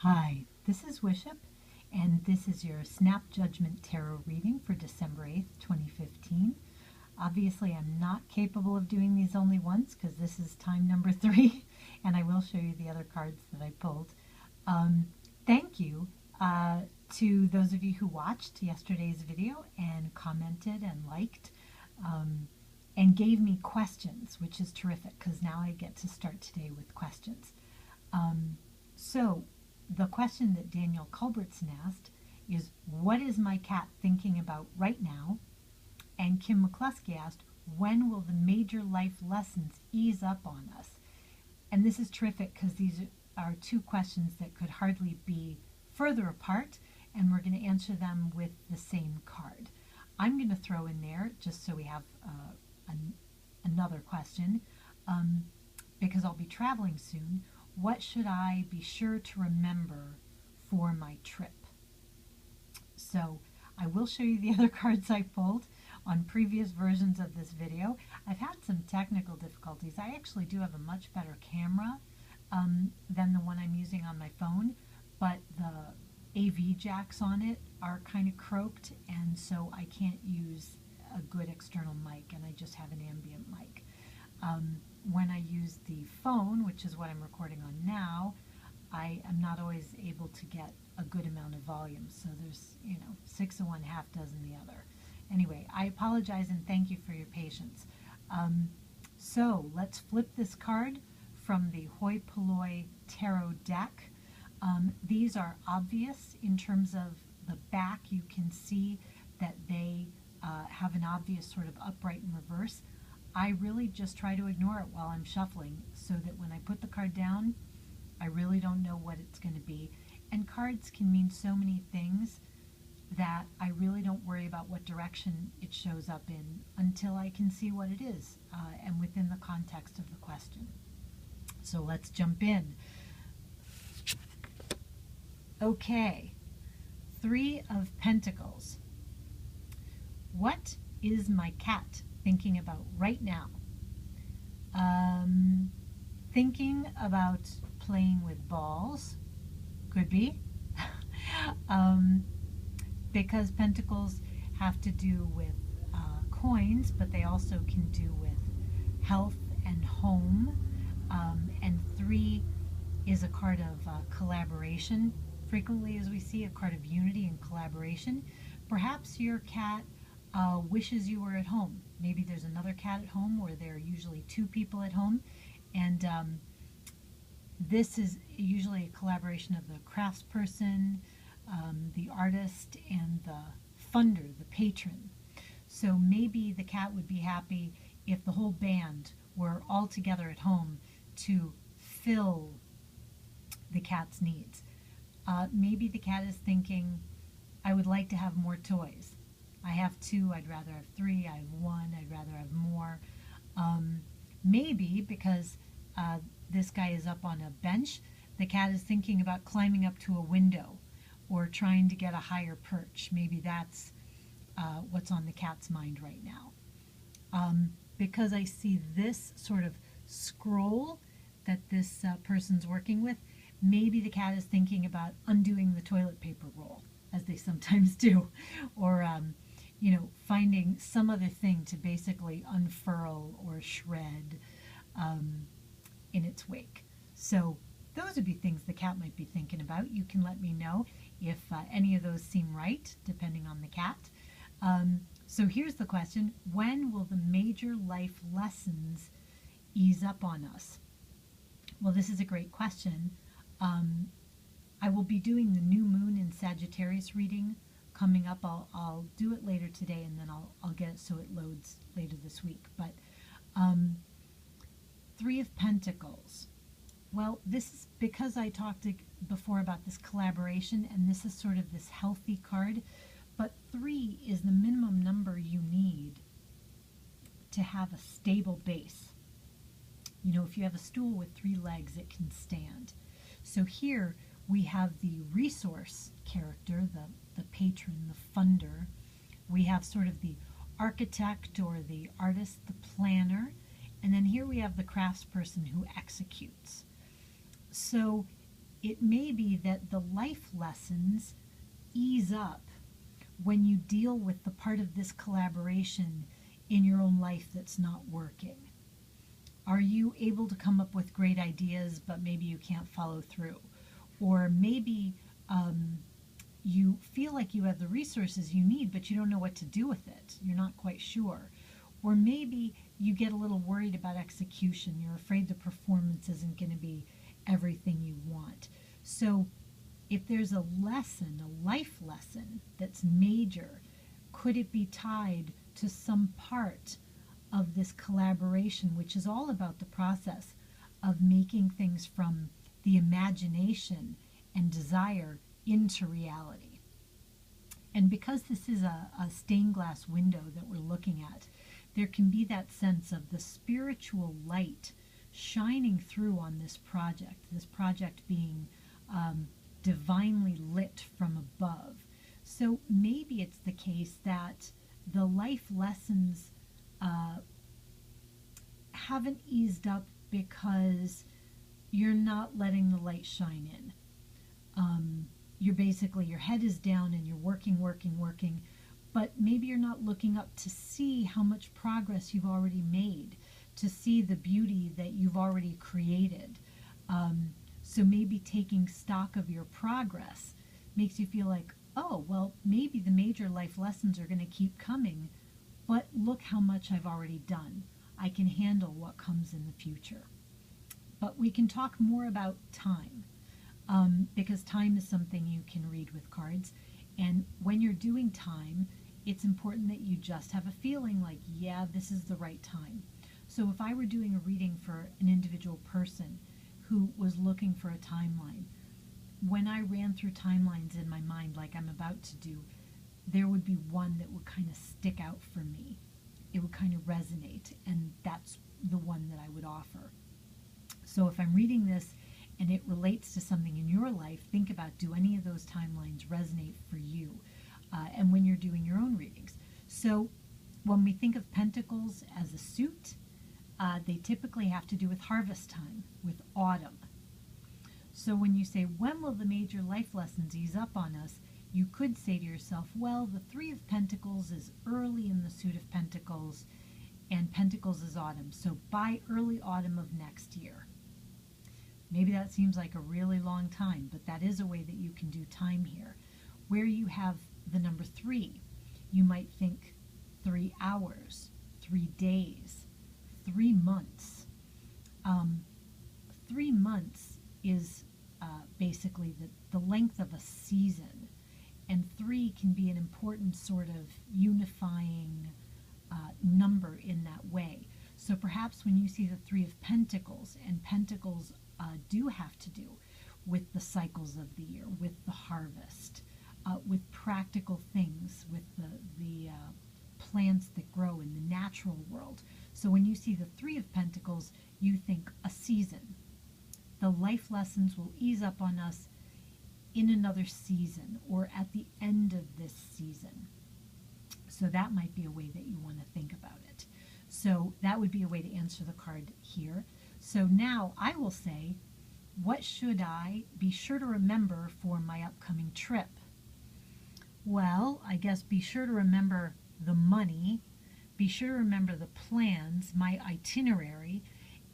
Hi, this is Wishop, and this is your Snap Judgment Tarot reading for December 8th, 2015. Obviously, I'm not capable of doing these only once because this is time number 3, and I will show you the other cards that I pulled. Thank you to those of you who watched yesterday's video and commented and liked and gave me questions, which is terrific because now I get to start today with questions. So the question that Daniel Culbertson asked is, what is my cat thinking about right now? And Kim McCluskey asked, when will the major life lessons ease up on us? And this is terrific because these are two questions that could hardly be further apart, and we're going to answer them with the same card. I'm going to throw in there, just so we have another question, because I'll be traveling soon. What should I be sure to remember for my trip? So I will show you the other cards I pulled on previous versions of this video. I've had some technical difficulties. I actually do have a much better camera than the one I'm using on my phone, but the AV jacks on it are kind of croaked, and so I can't use a good external mic, and I just have an ambient mic. When I use the phone, which is what I'm recording on now, I am not always able to get a good amount of volume. So there's, 6 of one, half dozen the other. Anyway, I apologize and thank you for your patience. So let's flip this card from the Hoi Polloi Tarot deck. These are obvious in terms of the back. You can see that they have an obvious sort of upright and reverse. I really just try to ignore it while I'm shuffling so that when I put the card down, I really don't know what it's going to be. And cards can mean so many things that I really don't worry about what direction it shows up in until I can see what it is and within the context of the question. So let's jump in. Okay, 3 of Pentacles. What is my cat thinking about right now? Thinking about playing with balls, could be, because Pentacles have to do with coins, but they also can do with health and home, and 3 is a card of collaboration. Frequently, as we see, a card of unity and collaboration. Perhaps your cat wishes you were at home. Maybe there's another cat at home, or there are usually 2 people at home, and this is usually a collaboration of the craftsperson, the artist, and the funder, the patron. So maybe the cat would be happy if the whole band were all together at home to fill the cat's needs. Maybe the cat is thinking, I would like to have more toys. I have 2, I'd rather have 3, I have 1, I'd rather have more. Maybe because this guy is up on a bench, the cat is thinking about climbing up to a window or trying to get a higher perch. Maybe that's what's on the cat's mind right now. Because I see this sort of scroll that this person's working with, maybe the cat is thinking about undoing the toilet paper roll, as they sometimes do, or finding some other thing to basically unfurl or shred in its wake. So those would be things the cat might be thinking about. You can let me know if any of those seem right, depending on the cat. So here's the question: when will the major life lessons ease up on us? Well, this is a great question. I will be doing the new moon in Sagittarius reading coming up. I'll do it later today, and then I'll get it so it loads later this week. But 3 of Pentacles. Well, this is because I talked before about this collaboration, and this is sort of this healthy card. But 3 is the minimum number you need to have a stable base. If you have a stool with 3 legs, it can stand. So here we have the resource character, the patron, the funder. We have sort of the architect or the artist, the planner. And then here we have the craftsperson who executes. So it may be that the life lessons ease up when you deal with the part of this collaboration in your own life that's not working. Are you able to come up with great ideas, but maybe you can't follow through? Or maybe you feel like you have the resources you need, but you don't know what to do with it. You're not quite sure. Or maybe you get a little worried about execution. You're afraid the performance isn't going to be everything you want. So if there's a lesson, a life lesson that's major, could it be tied to some part of this collaboration, which is all about the process of making things from the imagination and desire into reality? And because this is a stained glass window that we're looking at, there can be that sense of the spiritual light shining through on this project being divinely lit from above. So maybe it's the case that the life lessons haven't eased up because you're not letting the light shine in. You're basically, your head is down and you're working, but maybe you're not looking up to see how much progress you've already made, to see the beauty that you've already created. So maybe taking stock of your progress makes you feel like, oh, well, maybe the major life lessons are going to keep coming, but look how much I've already done. I can handle what comes in the future. But we can talk more about time, because time is something you can read with cards. And when you're doing time, it's important that you just have a feeling like, yeah, this is the right time. So if I were doing a reading for an individual person who was looking for a timeline, when I ran through timelines in my mind like I'm about to do, there would be one that would kind of stick out for me. It would kind of resonate, and that's the one that I would offer. So if I'm reading this and it relates to something in your life, think about, do any of those timelines resonate for you? And when you're doing your own readings. So when we think of Pentacles as a suit, they typically have to do with harvest time, with autumn. So when you say, when will the major life lessons ease up on us? You could say to yourself, well, the Three of Pentacles is early in the suit of Pentacles, and Pentacles is autumn. So by early autumn of next year. Maybe that seems like a really long time, but that is a way that you can do time here. Where you have the number 3, you might think 3 hours, 3 days, 3 months. 3 months is basically the length of a season, and 3 can be an important sort of unifying number in that way. So perhaps when you see the 3 of Pentacles, and Pentacles do have to do with the cycles of the year, with the harvest, with practical things, with the plants that grow in the natural world. So when you see the 3 of Pentacles, you think a season. The life lessons will ease up on us in another season, or at the end of this season. So that might be a way that you want to think about it. So that would be a way to answer the card here. So now I will say, what should I be sure to remember for my upcoming trip? Well, I guess be sure to remember the money, be sure to remember the plans, my itinerary,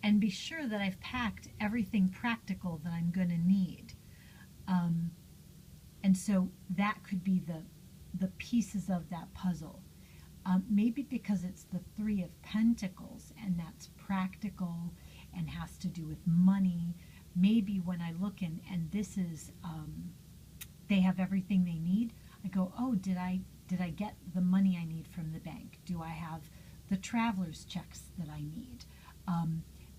and be sure that I've packed everything practical that I'm going to need. And so that could be the pieces of that puzzle. Maybe because it's the 3 of Pentacles, and that's practical and has to do with money. Maybe when I look and this is, they have everything they need, I go, oh, did I get the money I need from the bank? Do I have the traveler's checks that I need?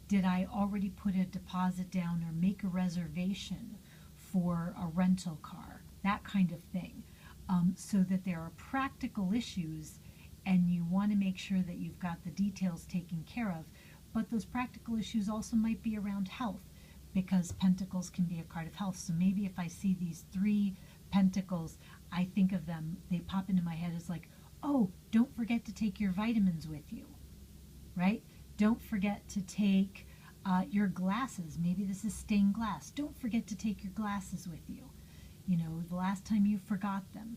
Did I already put a deposit down or make a reservation for a rental car? That kind of thing. So that there are practical issues, and you want to make sure that you've got the details taken care of. But those practical issues also might be around health, because Pentacles can be a card of health. So maybe if I see these 3 Pentacles, I think of them, they pop into my head as like, oh, don't forget to take your vitamins with you, right? Don't forget to take Your glasses, maybe this is stained glass. Don't forget to take your glasses with you. You know, the last time you forgot them.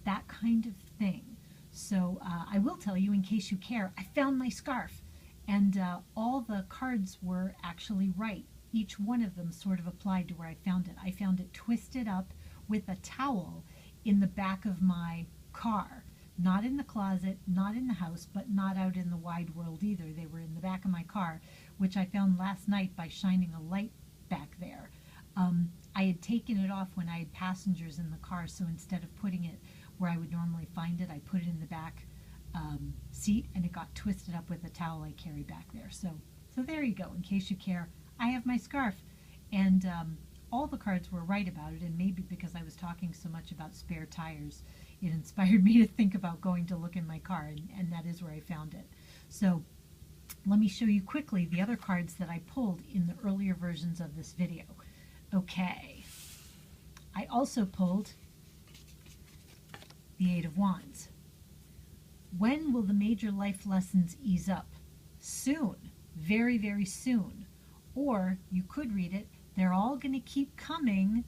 That kind of thing. So I will tell you, in case you care, I found my scarf. And all the cards were actually right. Each one of them sort of applied to where I found it. I found it twisted up with a towel in the back of my car. Not in the closet, not in the house, but not out in the wide world either. They were in the back of my car, which I found last night by shining a light back there. I had taken it off when I had passengers in the car, so instead of putting it where I would normally find it, I put it in the back seat, and it got twisted up with a towel I carry back there. So there you go. In case you care, I have my scarf. And all the cards were right about it, and maybe because I was talking so much about spare tires, it inspired me to think about going to look in my car, and that is where I found it. So let me show you quickly the other cards that I pulled in the earlier versions of this video. Okay, I also pulled the Eight of Wands. When will the major life lessons ease up? Soon, very, very soon. Or you could read it, they're all going to keep coming,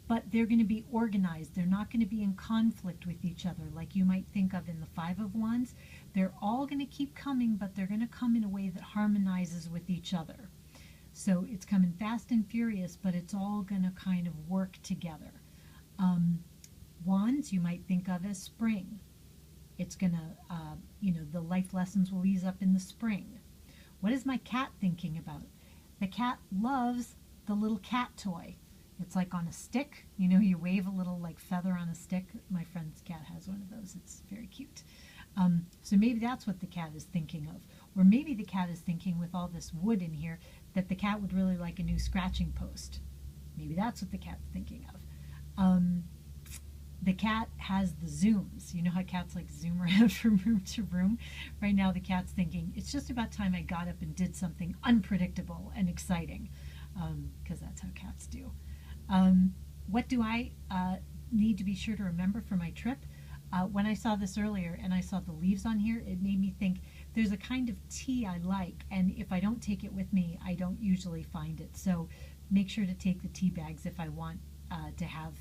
but they're going to be organized. They're not going to be in conflict with each other like you might think of in the Five of Wands. They're all going to keep coming, but they're going to come in a way that harmonizes with each other. So it's coming fast and furious, but it's all going to kind of work together. Wands you might think of as spring. It's going to, the life lessons will ease up in the spring. What is my cat thinking about? The cat loves the little cat toy. It's like on a stick. You know, you wave a little like feather on a stick. My friend's cat has one of those. It's very cute. So maybe that's what the cat is thinking of. Or maybe the cat is thinking, with all this wood in here, that the cat would really like a new scratching post. Maybe that's what the cat's thinking of. The cat has the zooms. You know how cats like zoom around from room to room? Right now the cat's thinking, it's just about time I got up and did something unpredictable and exciting, because that's how cats do. What do I need to be sure to remember for my trip? When I saw this earlier and I saw the leaves on here, it made me think there's a kind of tea I like, and if I don't take it with me, I don't usually find it. So make sure to take the tea bags if I want to have,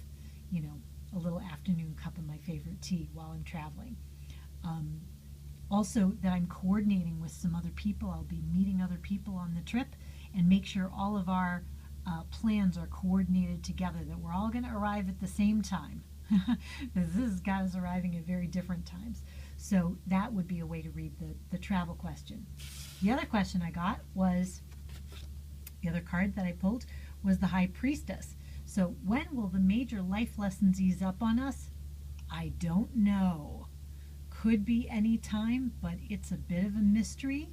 a little afternoon cup of my favorite tea while I'm traveling. Also, that I'm coordinating with some other people. I'll be meeting other people on the trip, and make sure all of our plans are coordinated together, that we're all going to arrive at the same time. This guy is arriving at very different times. So that would be a way to read the travel question. The other question I got was, the other card that I pulled was the High Priestess. So when will the major life lessons ease up on us? I don't know. Could be any time, but it's a bit of a mystery.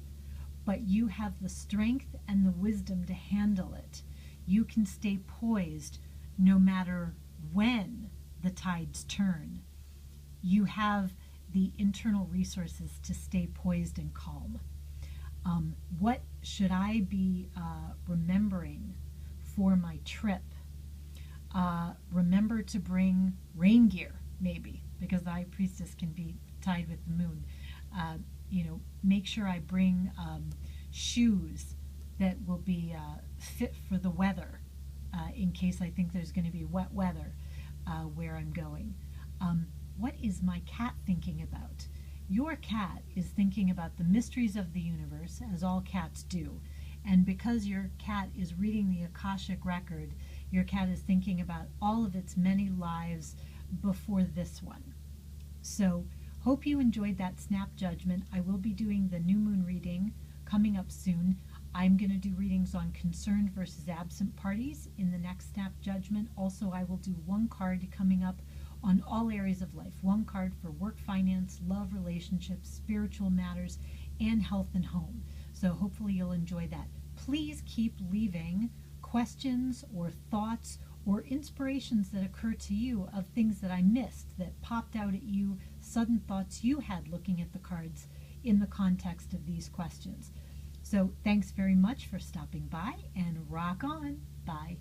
But you have the strength and the wisdom to handle it. You can stay poised no matter when the tides turn. You have the internal resources to stay poised and calm. What should I be remembering for my trip? Remember to bring rain gear, maybe, because the High Priestess can be tied with the moon. Make sure I bring shoes that will be fit for the weather, in case I think there's going to be wet weather where I'm going. What is my cat thinking about? Your cat is thinking about the mysteries of the universe, as all cats do. And because your cat is reading the Akashic record, your cat is thinking about all of its many lives before this one. So, hope you enjoyed that snap judgment. I will be doing the new moon reading coming up soon. I'm going to do readings on concerned versus absent parties in the next snap judgment. Also, I will do one card coming up on all areas of life. One card for work, finance, love, relationships, spiritual matters, and health and home. So hopefully you'll enjoy that. Please keep leaving questions or thoughts or inspirations that occur to you of things that I missed, that popped out at you, sudden thoughts you had looking at the cards in the context of these questions. So thanks very much for stopping by, and rock on. Bye.